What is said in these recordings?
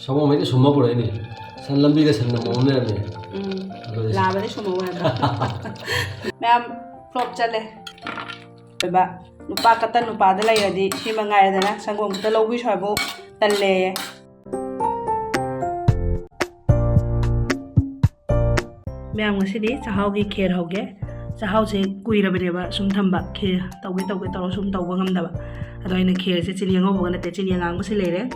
Sama mấy cái súng mốc đấy này, săn lâm đi cái săn nằm ốm này này. Làm cái đấy súng mốc này. Mẹ flop chân này. Vậy bạn, nupa cắt nupa đây là gì? Khi mà ngày này nè, sang gồm cái lâu quý bộ tần lề. Mẹ ăn cái gì? Cháo cái kher hậu cái. Cháo sẽ cùi ra bên này sum thầm bạc kher tàu cái tàu sum tàu băng đập. Rồi này kher sẽ chini ngon bông này chini ngang cái lề đấy.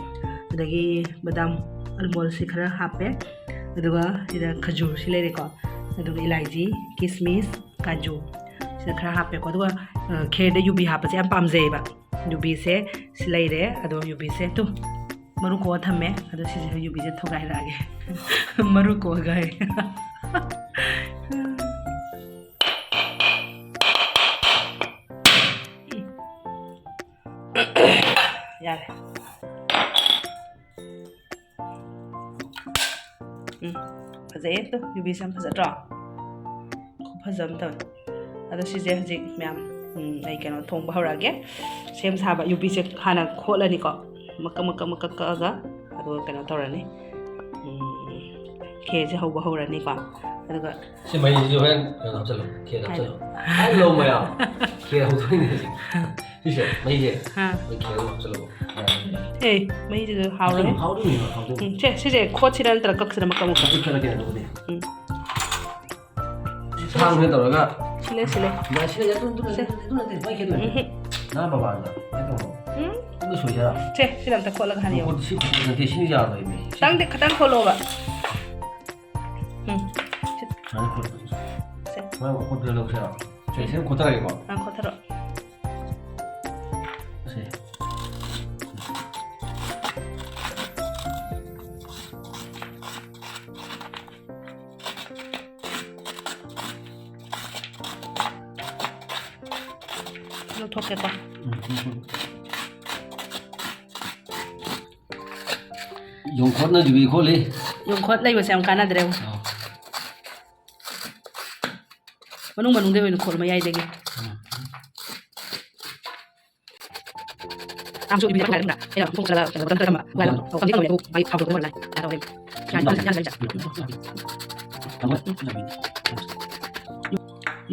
Rồi badam almond sẽ khá hấp ấy. Rồi cái khajur sẽ lề có. Rồi ilaiji, kismis, kaju. Sẽ khá hấp ấy. Rồi kher đấy yubi hấp sẽ am dây bạc. Yubi sẽ lề đấy. Rồi yubi sẽ tu. Maru ko tham ấy. Rồi sẽ yubi sẽ thâu gai ra cái. Maru ko gai. Dạ. Dễ tu, yubi sam phật rõ, không phật dầm thôi. Ado si dễ dịch mềm, này cái nó thông bao ra cái, xem sao vậy yubi sẽ hana khô lên đi có, maka aga, ado cái nó tao ra này, khe sẽ hậu bao ra này có, ado cái. Xem mấy gì vậy? Nó hấp dẫn lắm, khe hấp dẫn lắm. Ai lâu mày à? Khe hấp dẫn này gì? Gì vậy? Mấy gì? Mấy khe hấp dẫn lắm. Ê, mấy giờ hao rồi? Hao đúng không? Hao đúng. Sẽ khó chỉ là các sự mà Cái này cái nào đấy? Sang cái đó là Sile. Mà sile ya tu này phải cái này. Na bà bạn à? Cái đó. Nó sủi ra. Sẽ làm ta khó là hành Một ship cái xin ra rồi mày. Tăng khó lô vậy. Mà có được đâu sao? Sẽ xem có thay không? Khó thật rồi. Nó thuộc cái con. Dùng khót nó bị khót đi. Dùng khót lấy vào xem cái nào đấy. Manung đây mình khót mà ai đấy. Am chú bị bắt lại đúng không? Đây là không là tận tâm mà. Lại là không biết đâu ai học được cái này. Đâu em.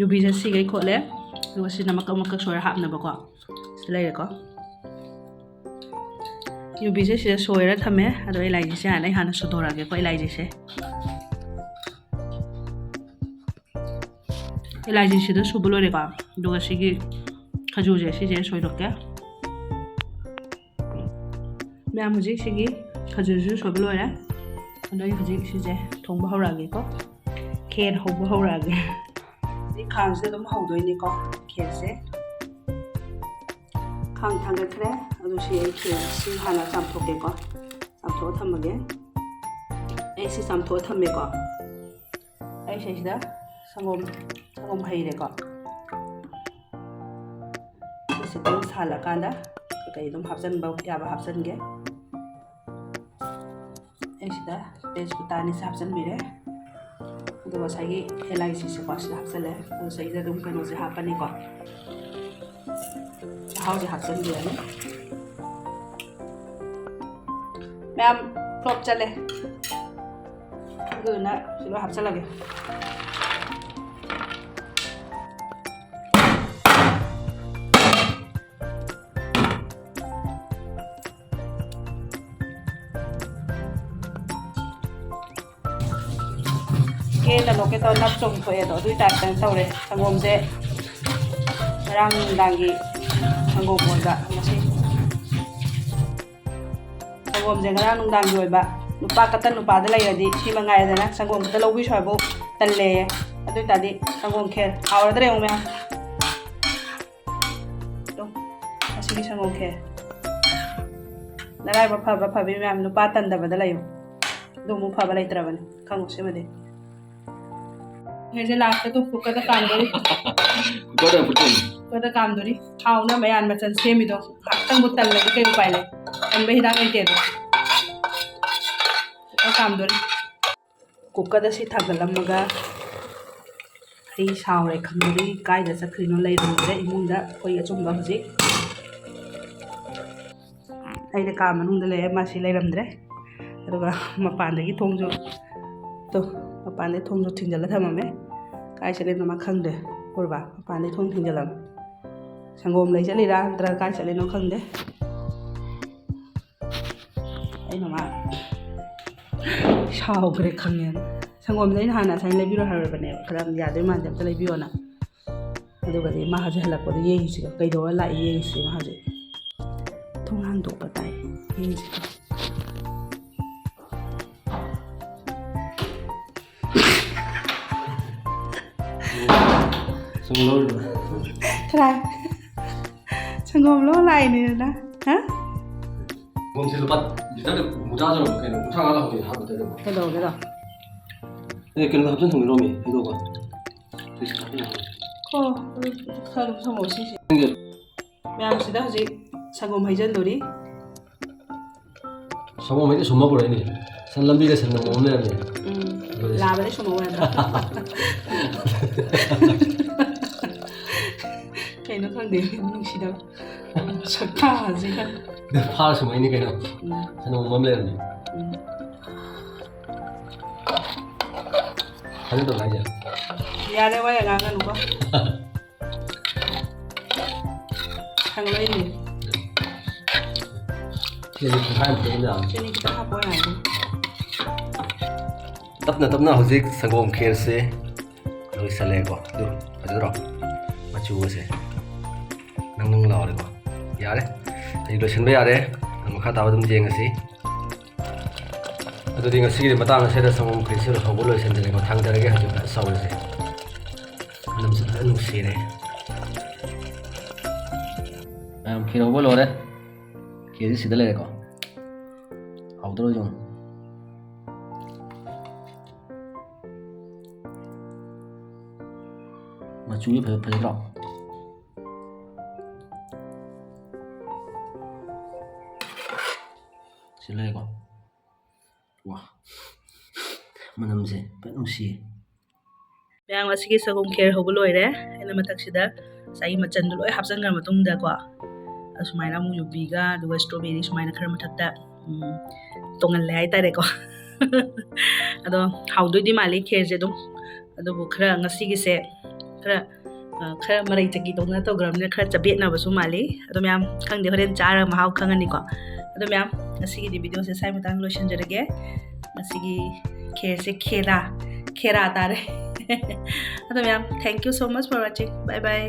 Yubi sẽ xí cái khót đấy. Rồi xin nằm các sợi hạt nữa bác ạ. Sẽ lấy được có. Yubi sẽ sợi ra thầm ấy. Rồi lại sẽ anh ấy hàn sốt ra cái coi lại sẽ. Lại sẽ được súp lôi được cả. Rồi sẽ cái khaju sẽ sợi được cái. Mẹ muốn gì sẽ cái khaju súp lôi đấy. Rồi sẽ thùng bao ra cái có. Khen hộp bao ra cái. Đi khang sẽ đúng hậu đôi này có khe sẽ khang thang cái khe, rồi sẽ khe xin hà là làm thuộc cái có làm thuộc thầm cái, ấy sẽ làm thuộc thầm cái có, ấy sẽ đó sang ôm hay đấy có, sẽ cũng hà là can đó, cái đúng hấp dẫn bao, ya bao hấp dẫn cái, ấy sẽ đó, để chúng ta nên hấp dẫn bị đấy. Rồi sai cái LIC sẽ có sự hấp dẫn đấy, rồi sai ra đúng cái nó sẽ hấp này có, hao sẽ hấp dẫn gì đấy. Mẹ em flop chân này, gửi nè, sẽ nó hấp dẫn là cái. Cái là nó cái tao nắp trồng phải đó tôi đặt đằng sau đấy thằng gồm dễ đang gì thằng gồm một bạn nó xem thằng gồm dễ đang rồi bạn nupa cắt nupa đây là gì khi mà ngày rồi nè thằng gồm cái lâu quý bộ tần lề tôi đặt đi thằng gồm khe áo ra đây không mẹ đúng xin thằng gồm khe lại bà phá với mẹ nupa tần đập vào đây đúng muốn phá vào đây trà vào không xem mà đi. Nghe sẽ làm cái tục cái काम đó đi. Có được một tuần. Cái काम đó đi. Hao nó mấy anh mà chân xem đó. Tăng một tầng là cái cây phải này. Anh bây đang ăn tiền rồi. Cái काम đó đi. Cục cái đó sẽ thằng cái làm mà hay sao này không đi cái đó sẽ khi nó lấy được đấy muốn đã coi ở trong đó gì. Đây là काम mà nung đây mà sẽ lấy làm đấy. ꯑꯗꯨꯒ ꯃꯄꯥꯟꯗꯒꯤ ꯊꯣꯡꯁꯨ ꯃꯄꯥꯟꯗꯒꯤ ꯊꯣꯡꯁꯨ ꯊꯤꯡꯖꯤꯜꯂ ꯊꯝꯃꯝꯃꯦ ꯀꯥꯏ ꯆꯠꯂꯤꯅꯣ ꯃꯥ ꯈꯪꯗꯦ ꯎꯔꯕ ꯃꯄꯥꯟꯗꯒꯤ ꯊꯣꯡ ꯊꯤꯡꯖꯤꯜꯂꯝꯃꯦ ꯁꯪꯒꯣꯝ ꯂꯩ ꯆꯠꯂꯤꯔꯥ ꯅꯠꯇ꯭ꯔꯒ ꯀꯥꯏ ꯆꯠꯂꯤꯅꯣ ꯈꯪꯗꯦ ꯑꯩꯅ ꯃꯥ ꯁꯥꯎꯈ꯭ꯔꯦ ꯈꯪꯉꯦꯅ ꯁꯪꯒꯣꯝꯗ ꯑꯩꯅ ꯍꯥꯟꯅ ꯉꯁꯥꯏ ꯂꯩꯕꯤꯔꯣ ꯍꯥꯏꯔꯕꯅꯦꯕ ꯈꯔ ꯌꯥꯗꯣꯏ ꯃꯥꯟꯗꯦ ꯑꯝꯇ ꯂꯩꯕꯤꯌꯣꯅ ꯑꯗꯨꯒꯗꯤ ꯃꯥ ꯍꯧꯖꯤꯛ ꯍꯜꯂꯛꯄꯗ ꯌꯦꯡꯉꯤꯁꯤꯒ ꯀꯩꯗꯧꯔ ꯂꯥꯛꯏ ꯌꯦꯡꯉꯤꯁꯤ ꯃꯥ ꯍꯧꯖꯤꯛ ꯊꯣꯡ ꯍꯥꯡꯗꯣꯛꯄ ꯇꯥꯏ ꯌꯦꯡꯉꯤꯁꯤꯒ Sungguh lor. Try. Sangom lo lại này nè. Hả? Gồm thì bắt chỉ chắc được một cha rồi cái một cha ngã là thì học được rồi. Cái đồ cái đồ. Đây cái nó hấp dẫn thằng rồi mình cái đồ cả. Thì sẽ cái này. Cô, sao được sao một xí xí. Cái Mẹ ăn xí đó gì? Sangom hay dân đồ đi. sao mà mấy cái số mốc rồi này. San lâm đi cái sân nó mồm này này. Làm cái đấy số một anh. Cái nó không để mình xí đâu. Sợ cả gì cả. Được pha số mấy này cái nào. Sân nó mồm lên này. Hắn tự lại giờ. Ya đây quay ngang ăn đúng không? Thằng lấy gì? Thì mình phải một cái nào. Cho nên kita hấp quay này đi. Tấp na hojik sangom kher se loi sale ko du adu ro machu se nang la le ko ya le ai lo chen ba ya le am kha ta ba dum jeng asi adu ding asi de matang se da sangom kher se ro ho bo lo chen de ko thang da ge ha ju da saw se nam se nu se ne am kher ho bo lo re kher si da le ko hau do jong mà chú ý phải rõ xin lỗi con wow mà nằm gì vẫn không xì ꯃꯌꯥꯝ ꯑꯁꯤꯒꯤ ꯁꯪꯒꯣꯝ ꯈꯦꯔ ꯍꯧꯕ ꯂꯣꯏꯔꯦ ꯑꯩꯅ ꯃꯊꯛꯁꯤꯗ ꯉꯁꯥꯏꯒꯤ ꯃꯆꯟꯗꯣ ꯂꯣꯏ ꯍꯥꯞꯆꯟꯈ꯭ꯔ ꯃꯇꯨꯡꯗꯀꯣ ꯑꯁꯨꯃꯥꯏꯅ ꯑꯃꯨꯛ ꯌꯨꯕꯤꯒ ꯑꯗꯨꯒ ꯁ꯭ꯇ꯭ꯔꯣꯕꯦꯔꯤ ꯁꯨꯃꯥꯏꯅ ꯈꯔ ꯃꯊꯛꯇ ꯇꯣꯡꯍꯜꯂꯦ ꯍꯥꯏꯇꯥꯔꯦꯀꯣ ꯑꯗꯣ ꯍꯥꯎꯗꯣꯏꯗꯤ ꯃꯥꯜꯂꯤ ꯈꯦꯔꯁꯦ ꯑꯗꯨꯝ ꯑꯗꯨꯕꯨ ꯈꯔ ꯉꯁꯤꯒꯤꯁꯦꯈꯔ ꯃꯔꯩ ꯆꯒꯤ ꯇꯧꯅ ꯇꯧꯈ꯭ꯔꯕꯅꯤꯅ ꯈꯔ ꯆꯕꯦꯠꯅꯕꯁꯨ ꯃꯥꯜꯂꯤ ꯑꯗꯣ ꯃꯌꯥꯝ ꯈꯪꯗꯦ ꯍꯣꯔꯦꯟ ꯆꯥꯔꯒ ꯃꯍꯥꯎ ꯈꯪꯉꯅꯤꯀꯣ ꯑꯗꯣ ꯃꯌꯥꯝ ꯉꯁꯤꯒꯤꯗꯤ ꯚꯤꯗꯤꯑꯣꯁꯦ ꯁ꯭ꯋꯥꯏ ꯃꯇꯥꯡ ꯂꯣꯏꯁꯤꯟꯖꯔꯒꯦ ꯉꯁꯤꯒꯤ ꯈꯦꯔꯁꯦ ꯈꯦꯔꯥ ꯇꯥꯔꯦ ꯑꯗꯣ ꯃꯌꯥꯝ thank you so much for watching bye by